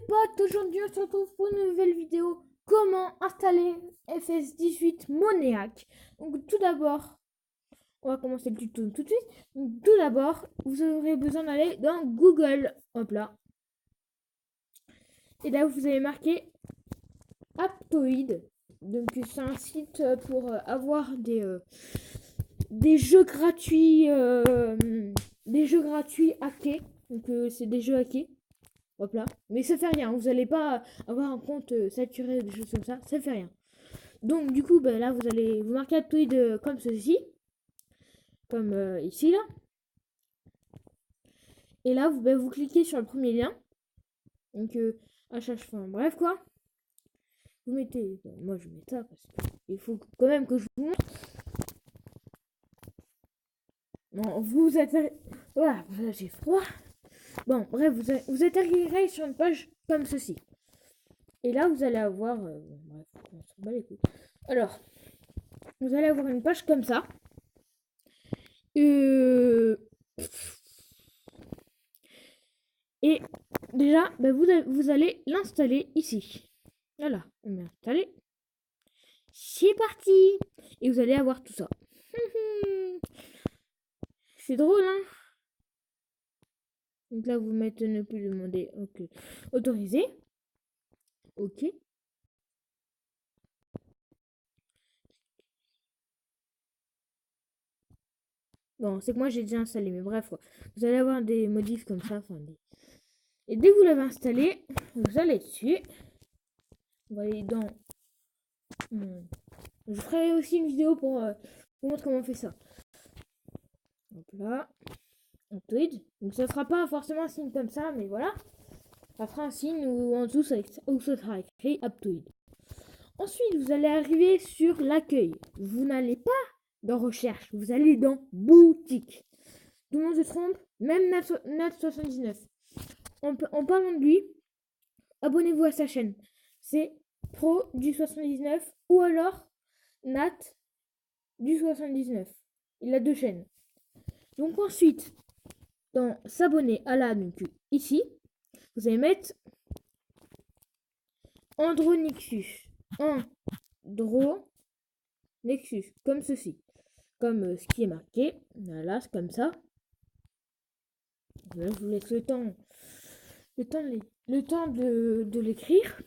potes, aujourd'hui on se retrouve pour une nouvelle vidéo. Comment installer FS18 Monéac. Donc tout d'abord, on va commencer le tuto tout de suite. Donc, tout d'abord, vous aurez besoin d'aller dans Google. Hop là. Et là vous allez marquer Aptoide. Donc c'est un site pour avoir des jeux gratuits hackés. Donc c'est des jeux hackés. Hop là. Mais ça fait rien. Vous n'allez pas avoir un compte saturé, des choses comme ça fait rien. Donc du coup, là vous allez vous marquer Aptoide comme ceci. Comme ici là. Et là vous cliquez sur le premier lien. Donc à chaque fois, bref quoi. Vous mettez, moi je mets ça parce qu'il faut quand même que je vous montre. Non, vous êtes, voilà, j'ai froid. Bon, bref, vous atterrirez sur une page comme ceci. Et là, vous allez avoir, bref, on s'en bat les couilles. Alors, vous allez avoir une page comme ça. Et déjà, vous allez l'installer ici. Voilà, on met installé. C'est parti. Et vous allez avoir tout ça. C'est drôle, hein. Donc là, vous mettez ne plus demander. Ok. Autoriser. Ok. Bon, c'est que moi j'ai déjà installé, mais bref, quoi. Vous allez avoir des modifs comme ça. Et dès que vous l'avez installé, vous allez dessus. Vous allez dans. Je ferai aussi une vidéo pour vous montrer comment on fait ça. Donc là, Aptoide. Donc ça sera pas forcément un signe comme ça, mais voilà. Ça fera un signe où en dessous ça sera écrit Aptoide. Ensuite, vous allez arriver sur l'accueil. Vous n'allez pas dans recherche, vous allez dans boutique. Tout le monde se trompe, même Nat79. En parlant de lui, abonnez-vous à sa chaîne. C'est Pro du 79 ou alors Nat du 79. Il a deux chaînes. Donc ensuite, dans s'abonner à la, donc ici, vous allez mettre Andronixus. Andronixus, comme ceci. Comme ce qui est marqué. Voilà, c'est comme ça. Là, je vous laisse le temps de l'écrire.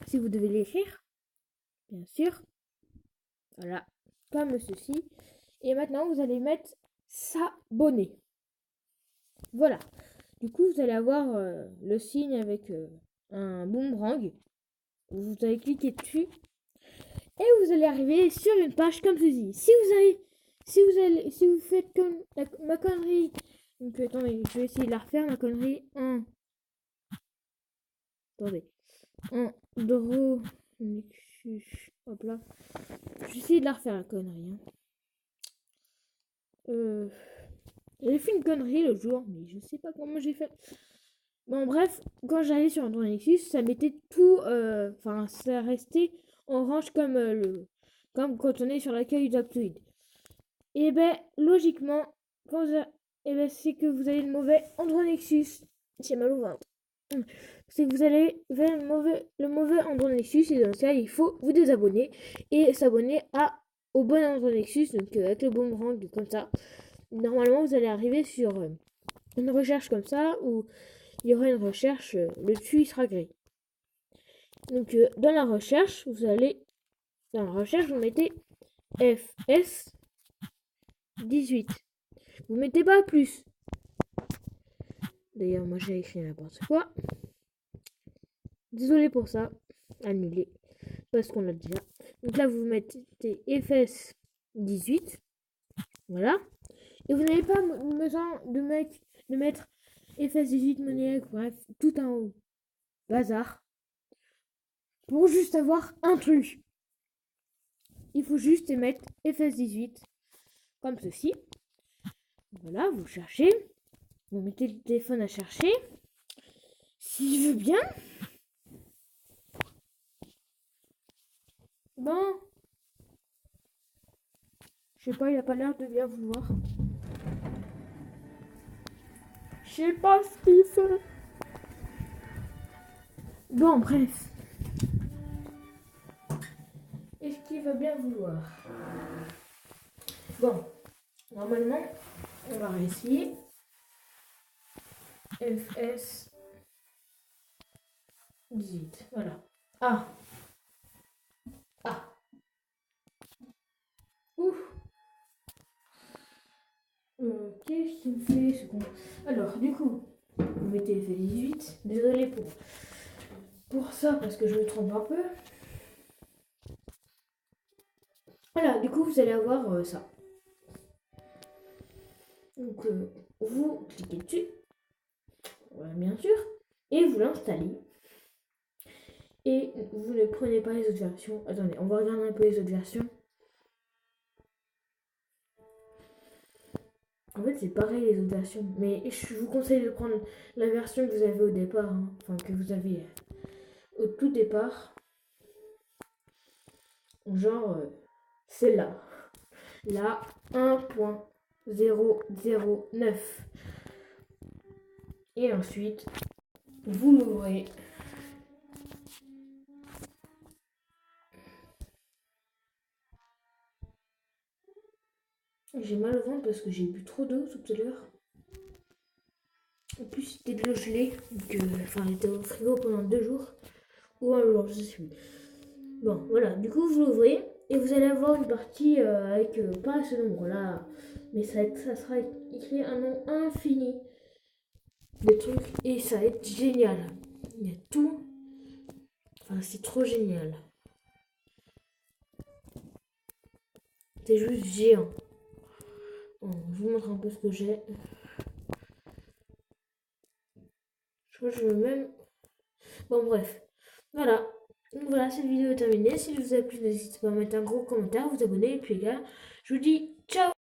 Si vous devez l'écrire, bien sûr. Voilà, comme ceci. Et maintenant, vous allez mettre s'abonner. Voilà. Du coup, vous allez avoir le signe avec un boomerang. Vous allez cliquer dessus. Et vous allez arriver sur une page comme ceci. Si vous faites comme ma connerie. Donc attendez, je vais essayer de la refaire, ma connerie. Attendez. Hop là. Je vais essayer de la refaire, la connerie. J'ai fait une connerie le jour, mais je sais pas comment j'ai fait. Bon, bref, quand j'allais sur Andronixus, ça mettait tout. Enfin, ça restait en range comme quand on est sur l'accueil d'Aptoide. Et logiquement, c'est que vous avez le mauvais Andronixus. J'ai mal au ventre. C'est que vous allez vers le mauvais Andronixus, et dans ça, il faut vous désabonner et s'abonner au bon Andronixus, donc avec le boomerang comme ça. Normalement, vous allez arriver sur une recherche comme ça, où il y aura une recherche, le dessus il sera gris. Donc dans la recherche, vous mettez FS18. Vous mettez pas plus. D'ailleurs, moi j'ai écrit n'importe quoi. Désolé pour ça. Annulé. Parce qu'on l'a déjà. Donc là, vous mettez FS18. Voilà. Et vous n'avez pas besoin de mettre FS18 Monéac, bref, tout en haut. Bazar. Pour juste avoir un truc. Il faut juste mettre FS18 comme ceci. Voilà, vous cherchez. Vous mettez le téléphone à chercher. Si je veux bien. Bon. Je sais pas, il a pas l'air de bien vouloir. Je sais pas ce qu'il fait. Bon, bref. Est-ce qu'il va bien vouloir? Bon, normalement, on va réessayer. FS 18. Voilà. Ah. Ah. Ouf. Qu'est-ce qu'il me fait ce con? Alors, du coup, vous mettez FS 18. Désolé pour ça, parce que je me trompe un peu. Voilà, du coup, vous allez avoir ça. Donc, vous cliquez dessus, voilà, bien sûr, et vous l'installez. Et vous ne prenez pas les autres versions. Attendez, on va regarder un peu les autres versions. En fait, c'est pareil les autres versions, mais je vous conseille de prendre la version que vous avez au départ, hein. Enfin que vous avez au tout départ. Genre celle-là, la 1.009. Et ensuite, vous l'ouvrez. J'ai mal au ventre parce que j'ai bu trop d'eau tout à l'heure. En plus, c'était de l'eau gelée, donc enfin, elle était au frigo pendant 2 jours. Ou un jour, je sais plus. Bon, voilà, du coup, vous l'ouvrez et vous allez avoir une partie avec pas ce nombre-là, mais ça sera écrit un nom infini de trucs et ça va être génial. Il y a tout. Enfin, c'est trop génial. C'est juste géant. Bon, je vous montre un peu ce que j'ai. Je crois que je veux même. Bon, bref. Voilà. Donc voilà, cette vidéo est terminée. Si elle vous a plu, n'hésitez pas à mettre un gros commentaire, vous abonner. Et puis les gars, je vous dis ciao!